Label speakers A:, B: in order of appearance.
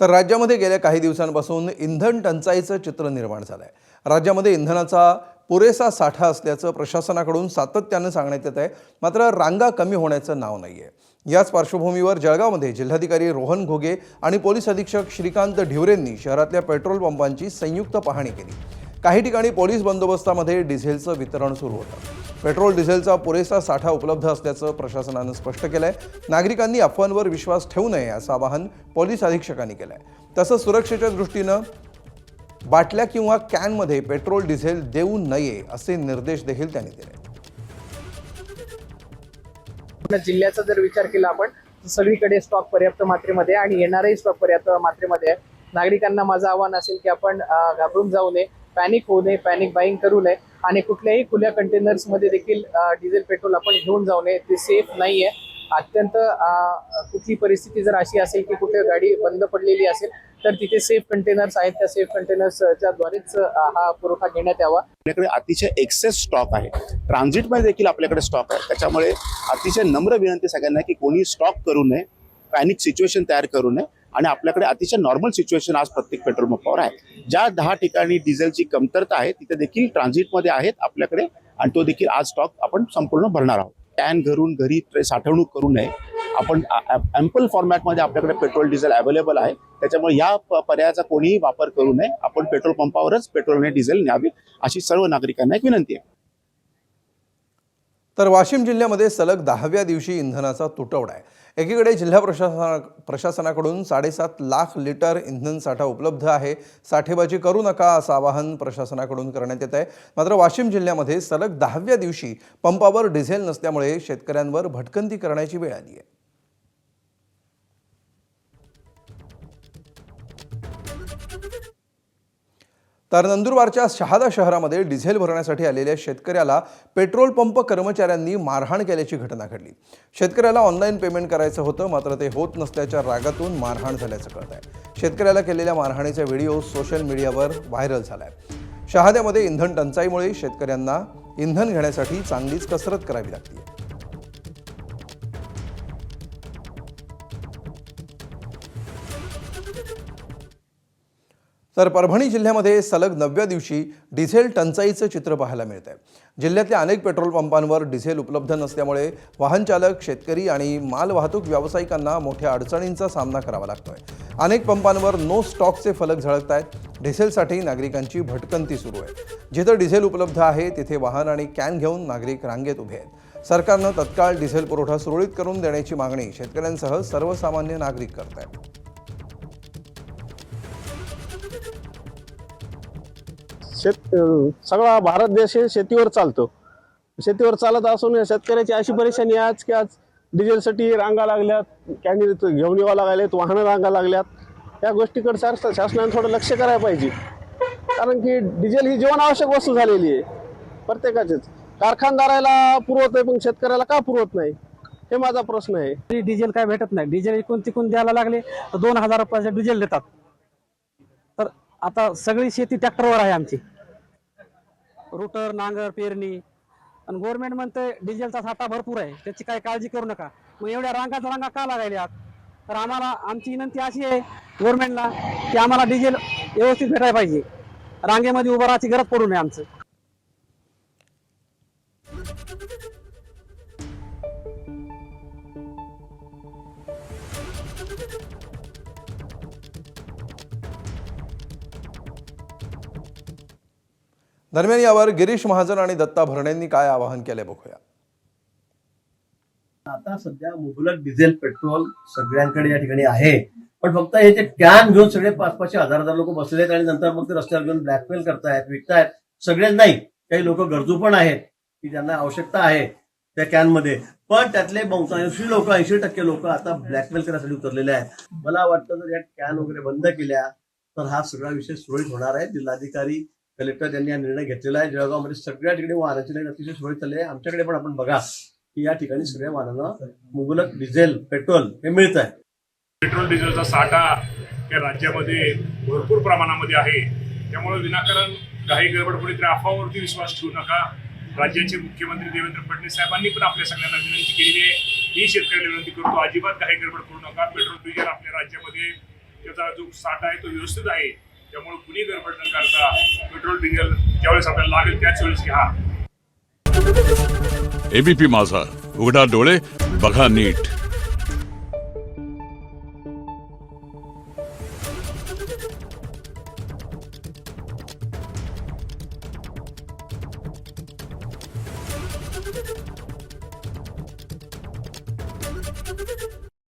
A: तर राज्यामध्ये गेल्या काही दिवसांपासून इंधन टंचाईचं चित्र निर्माण झालं आहे। राज्यामध्ये इंधनाचा पुरेसा साठा असल्याचं प्रशासनाकडून सातत्यानं सांगण्यात येत आहे, मात्र रांगा कमी होण्याचं नाव नाहीये। याच पार्श्वभूमीवर जळगावमध्ये जिल्हाधिकारी रोहन घोगे आणि पोलीस अधीक्षक श्रीकांत ढिवरेंनी शहरातल्या पेट्रोल पंपांची संयुक्त पाहणी केली। काही ठिकाणी पोलीस बंदोबस्तामध्ये डिझेलचं वितरण सुरू होतं। पेट्रोल डिझेलचा पुरेसा साठा उपलब्ध असल्याचं प्रशासनानं स्पष्ट केलंय। नागरिकांनी अफवांवर विश्वास ठेवू नये असं आवाहन पोलीस अधीक्षकांनी केलंय। तसंच सुरक्षेच्या दृष्टीनं बाटल्या किंवा कॅनमध्ये पेट्रोल डिझेल देऊ नये असे निर्देश देखील त्यांनी दिले।
B: जिल्ह्याचा जर विचार केला आपण तर सगळीकडे स्टॉक पर्याप्त मात्रेमध्ये आणि येणारही स्टॉक पर्याप्त मात्रेमध्ये आहे। नागरिकांना माझं आव्हान असेल की आपण घाबरून जाऊ नये, पॅनिक होऊ नये, पॅनिक बाईंग करू नये आणि कुठल्याही खुल्या कंटेनर्स मध्ये देखील डिझेल पेट्रोल आपण घेऊन जाऊ नये। ते सेफ नाहीये। अत्यंत कुठली परिस्थिती जर अशी असेल की कुठे गाडी बंद पडलेली असेल तर तिथे सेफ कंटेनर्स आहेत, त्या सेफ कंटेनर्सच्या द्वारेच हा पुरवठा घेण्यात यावा।
C: आपल्याकडे अतिशय एक्सेस स्टॉक आहे, ट्रान्झिटमध्ये देखील आपल्याकडे स्टॉक आहे। त्याच्यामुळे अतिशय नम्र विनंती सगळ्यांना की कोणी स्टॉक करू नये, पॅनिक सिच्युएशन तयार करू नये आणि आपल्याकडे अतिशय नॉर्मल सिच्युएशन आज प्रत्येक पेट्रोल पंपावर आहे। ज्या 10 ठिकाणी डिझेलची कमतरता आहे तिथे देखील ट्रान्झिटमध्ये आहेत आपल्याकडे आणि तो देखील आज स्टॉक आपण संपूर्ण भरणार आहोत। कॅन घरून घरी साठवणूक करू नये। आपण ॲम्पल फॉर्मॅटमध्ये आपल्याकडे पेट्रोल डिझेल अवेलेबल आहे, त्याच्यामुळे या पर्यायाचा कोणीही वापर करू नये। आपण पेट्रोल पंपावरच पेट्रोल आणि डिझेल न्यावे अशी सर्व नागरिकांना एक विनंती आहे।
A: तर वाशिम जिल्ह्यामध्ये सलग 10व्या दिवशी इंधनाचा तुटवडा आहे। एकीकडे जिल्हा प्रशासनाकडून 7.5 लाख लिटर इंधन साठा उपलब्ध आहे, साठेबाजी करू नका असं आवाहन प्रशासनाकडून करण्यात येत आहे। मात्र वाशिम जिल्ह्यामध्ये सलग 10व्या दिवशी पंपावर डिझेल नसल्यामुळे शेतकऱ्यांवर भटकंती करण्याची वेळ आली आहे। तर नंदुरबारच्या शहादा शहरामध्ये डिझेल भरण्यासाठी आलेल्या शेतकऱ्याला पेट्रोल पंप कर्मचाऱ्यांनी मारहाण केल्याची घटना घडली। शेतकऱ्याला ऑनलाईन पेमेंट करायचं होतं, मात्र ते होत नसल्याच्या रागातून मारहाण झाल्याचं कळत आहे। शेतकऱ्याला केलेल्या मारहाणीचा व्हिडिओ सोशल मीडियावर व्हायरल झालाय। शहाद्यामध्ये इंधन टंचाईमुळे शेतकऱ्यांना इंधन घेण्यासाठी चांगलीच कसरत करावी लागते। तर परभणी जिल्ह्यामध्ये सलग 9व्या दिवशी डिझेल टंचाईचं चित्र पाहायला मिळत आहे। जिल्ह्यातल्या अनेक पेट्रोल पंपांवर डिझेल उपलब्ध नसल्यामुळे वाहन चालक, शेतकरी आणि माल वाहतूक व्यावसायिकांना मोठ्या अडचणींचा सामना करावा लागतोय। अनेक पंपांवर नो स्टॉकचे फलक झळकत आहेत। डिझेलसाठी नागरिकांची भटकंती सुरू आहे। जिथे डिझेल उपलब्ध आहे तिथे वाहन आणि कॅन घेऊन नागरिक रांगेत उभे आहेत। सरकारनं तत्काळ डिझेल पुरवठा सुरळीत करून देण्याची मागणी शेतकऱ्यांसह सर्वसामान्य नागरिक करत आहेत।
D: सगळा भारत देश शेतीवर चालतो। शेतीवर चालत असून शेतकऱ्याची अशी परेशानी आज की आज डिझेलसाठी रांगा लागल्यात, कॅनी घेऊन यावं लागल्यात, वाहनं रांगा लागल्यात। या गोष्टीकडे शासनाने थोडं लक्ष करायला पाहिजे, कारण की डिझेल ही जीवनावश्यक वस्तू झालेली आहे प्रत्येकाचीच। कारखानदाराला पुरवत आहे पण शेतकऱ्याला का पुरवत नाही, हे माझा प्रश्न आहे।
E: डिझेल काय भेटत नाही। डिझेल इकून तिकून द्यायला लागले तर 2000 रुपयाचं डिझेल देतात। तर आता सगळी शेती ट्रॅक्टरवर आहे आमची, रोटर, नांगर, पेरणी, आणि गव्हर्नमेंट म्हणते डिझेलचा साठा भरपूर आहे, त्याची काही काळजी करू नका। मग एवढ्या रांगा का लागायल्यात? तर आम्हाला आमची विनंती अशी आहे गव्हर्नमेंटला की आम्हाला डिझेल व्यवस्थित भेटायला पाहिजे, रांगेमध्ये उभं राहायची गरज पडू नये आमचं।
A: दरम्यान यावर गिरीश महाजन आणि दत्ता भरणेंनी काय आवाहन केले बघूया।
F: आता सध्या मुबलक डिझेल पेट्रोल सगळ्यांकडे या ठिकाणी आहे, पण फक्त हे ते कॅन घेऊन सगळे 500-500 हजार लोक बसलेले आहेत आणि नंतर मग ते रस्त्यावर घेऊन ब्लॅकमेल करतायत, विकतायत। सगळे नाही, काही लोक गरजू पण आहेत की ज्यांना आवश्यकता आहे त्या कॅनमध्ये, पण त्यातले बहुतांशी लोक, 80% लोक आता ब्लॅकमेल करण्यासाठी उतरलेले आहेत। मला वाटतं जर या कॅन वगैरे बंद केल्या तर हा सगळा विषय सुरळीत होणार आहे। जिल्हाधिकारी, कलेक्टर यांनी हा निर्णय घेतलेला आहे। जळगावमध्ये सगळ्या ठिकाणी वाहनाची लाईन अतिशय सुरळीत चालली आहे। आमच्याकडे पण आपण बघा की या ठिकाणी सगळ्या वाहनांना मुबलक डिझेल पेट्रोल हे मिळत आहे।
G: पेट्रोल डिझेलचा साठा या राज्यामध्ये भरपूर प्रमाणामध्ये आहे, त्यामुळे विनाकारण काही गडबड कुठेतरी अफवावरती विश्वास ठेवू नका। राज्याचे मुख्यमंत्री देवेंद्र फडणवीस साहेबांनी पण आपल्या सगळ्यांना विनंती केलेली आहे, ही शेतकऱ्यांना विनंती करतो, अजिबात काही गडबड करू नका। पेट्रोल डिझेल आपल्या राज्यामध्ये त्याचा जो साठा आहे तो व्यवस्थित आहे. त्यामुळे कुणी गडबड न करता पेट्रोल डिझेल ज्यावेळेस आपल्याला लागेल त्याच वेळेस घ्या.
H: एबीपी माझा, उघडा डोळे बघा नीट.